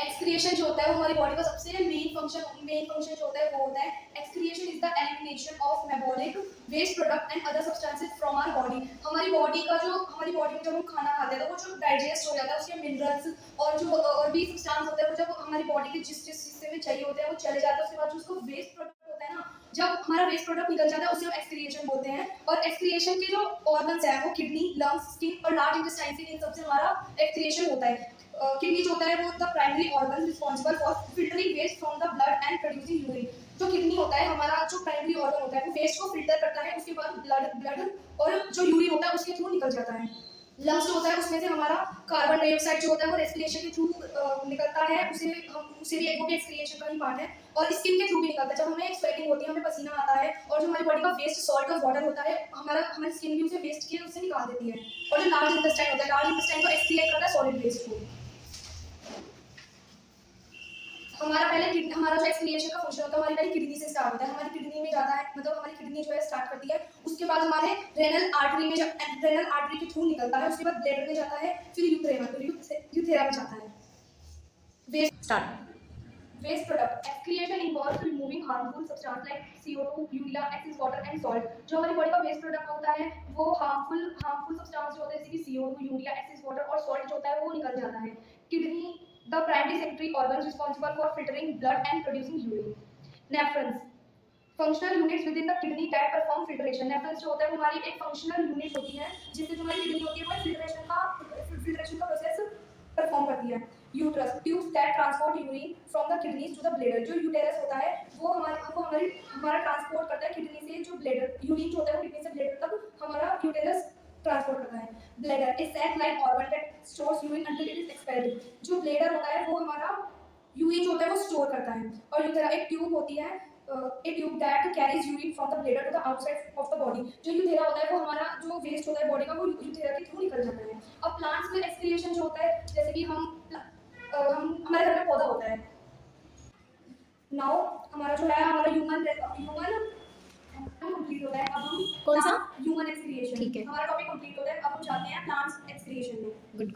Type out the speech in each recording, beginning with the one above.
Excretion जो होता है वो हमारी बॉडी का सबसे मेन फंक्शन जो होता है वो होता है excretion is the elimination of metabolic waste product and other substances from our body. हमारी बॉडी में जब हम खाना खाते हैं तो वो जो डाइजेस्ट हो जाता है उसके मिनरल्स और भी सब्सटेंस होते हैं वो जब हमारी बॉडी के जिस हिस्से में चाहिए होते हैं वो चले जाते हैं। उसके बाद जो उसको वेस्ट प्रोडक्ट होता है ना, जब हमारा वेस्ट प्रोडक्ट निकल जाता है उसे हम एक्सक्रिएशन बोलते हैं। और एक्सक्रिएशन के जो ऑर्गन्स हैं वो किडनी, लंग्स, स्किन और लार्ज इंटेस्टाइन से इन सबसे हमारा एक्सक्रिएशन होता है। किडनी जो होता है वो the primary organ responsible for filtering waste from the blood and producing urine. जो किडनी होता है हमारा जो प्राइमरी ऑर्गन होता है वो वेस्ट को फिल्टर करता है, उसके बाद ब्लड और जो यूरिन होता है उसके थ्रू निकल जाता है। लंग्स जो होता है उसमें से हमारा कार्बन डाइऑक्साइड जो होता है वो रेस्पिरेशन के थ्रू निकलता है, उसे भी एक एक्सक्रिएशन का ही पार्ट है। और स्किन के थ्रू भी निकलता है, जब हमें स्वेटिंग होती है, हमें पसीना आता है और जो हमारी बॉडी का वेस्ट सॉल्ट और वाटर होता है हमारी स्किन भी उसे वेस्ट किए उससे निकाल देती है। और जो लार्ज इंटेस्टाइन होता है, लार्ज इंटेस्टाइन को एक्सक्रिएट करता है सॉलिड वेस्ट को। हमारा जो एक्सक्रिएशन का फंक्शन होता है हमारी पहले किडनी से स्टार्ट होता है। हमारी किडनी में जाता है, मतलब हमारी किडनी जो है स्टार्ट करती है, उसके बाद हमारे रेनल आर्टरी के थ्रू निकलता है, उसके बाद ब्लैडर में जाता है, फिर यूथेरा में जाता है। Waste product excretion involves removing harmful substance like CO2, urea, excess water and salt. जो हमारी बॉडी का वेस्ट प्रोडक्ट होता है वो हार्मफुल सब्सटेंस जो होते हैं जैसे कि CO2, यूरिया, एक्सेस वाटर और सॉल्ट जो होता है वो निकल जाता है। Kidney the primary secretary organ responsible for filtering blood and producing urine. Nephrons functional units with in the kidney that perform filtration. Nephrons जो होता है वो हमारी एक फंक्शनल यूनिट होती है जिससे जो हमारी किडनी होती है वो फिल्ट्रेशन का प्रोसेस परफॉर्म करती है। Ureters tubes that transport urine from the kidneys to the bladder. जो यूटेरस होता है वो हमारा ट्रांसपोर्ट करता है किडनी से जो ब्लैडर, यूरिन जो होता है वो किडनी से ब्लैडर तक हमारा यूटेरस ट्रांसपोर्ट करता है। Bladder is sac like organ that stores urine until it is expelled. जो ब्लैडर होता है वो हमारा यूरिन जो होता है वो स्टोर करता है। और यूटेरा एक ट्यूब होती है, a tube that carries urine from the bladder to the outside of the body। जो यूथेरा होता है वो हमारा जो वेस्ट होता है बॉडी का वो यूथेरा के थ्रू निकल जाता है। अब प्लांट्स में एक्सक्रिएशन जो होता है जैसे कि हम हमारे घर में पौधा होता है। नाउ हमारा जो है हमारा ह्यूमन कंप्लीट होता है। अब हम कौन सा ह्यूमन एक्सक्रिएशन, ठीक है, हमारा टॉपिक कंप्लीट होता है। अब हम जाते हैं प्लांट्स एक्सक्रिएशन में। Good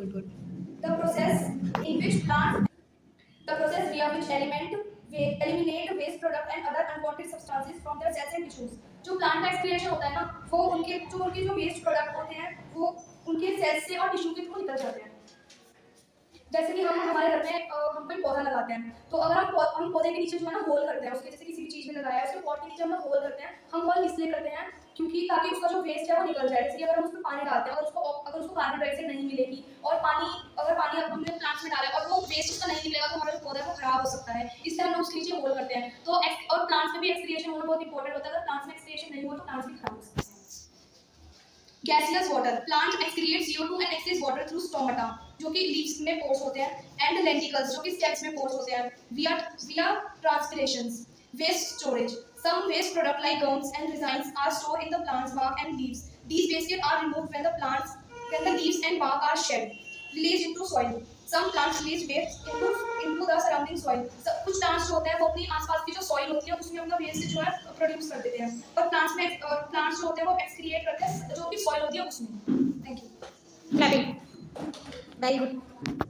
the process in which plant the process via which eliminate waste product and other unwanted substances from their cells and tissues। जो प्लांट का एक्सक्रिएशन होता है ना वो उनके जो वेस्ट प्रोडक्ट होते हैं वो उनके सेल्स से और टिश्यू के थ्रू निकल जाते हैं। जैसे कि हम हमारे घर में हम कोई पौधा लगाते हैं तो अगर हम पौधे के नीचे जो है ना होल करते हैं, उसके जैसे किसी भी चीज़ में लगाया है उसके पॉट के नीचे हम होल करते हैं। हम होल इसलिए करते हैं क्योंकि ताकि उसका जो वेस्ट है वो निकल जाए। जैसे कि अगर हम उसमें पानी डालते हैं अगर उसको कार्बन डाइऑक्साइड नहीं मिलेगी और अगर पानी हमने प्लांट्स में डाला है और वो वेस्ट उसका नहीं निकलेगा तो हमारा जो पौधा है वो खराब हो सकता है, इसलिए हम उसके नीचे होल करते हैं। तो और प्लांट्स में भी एक्सक्रिएशन होना बहुत इंपॉर्टेंट होता है। अगर प्लांट्स में एक्सक्रिएशन नहीं हो तो प्लांट्स भी खराब हो सकते हैं। Gaseous water plant excrete CO2 and excess water through stomata जो कि लीव्स में पोर्स होते हैं एंड लेंटिकल्स जो कि स्टेम्स में पोर्स होते हैं via transpirations। Waste storage some waste product like gums and resins are stored in the plant's bark and leaves. These wastes are removed when the leaves and bark are shed, released into soil. Some plants release waste into the surrounding soil। कुछ plants जो होते हैं वो अपनी आसपास की जो soil होती है उसमें अपना वेस्ट जो है प्रोड्यूस कर देते हैं और प्लांट्स जो होते हैं वो एक्सक्रिएट करते हैं जो कि सॉइल होती है उसमें। Thank you. Very good.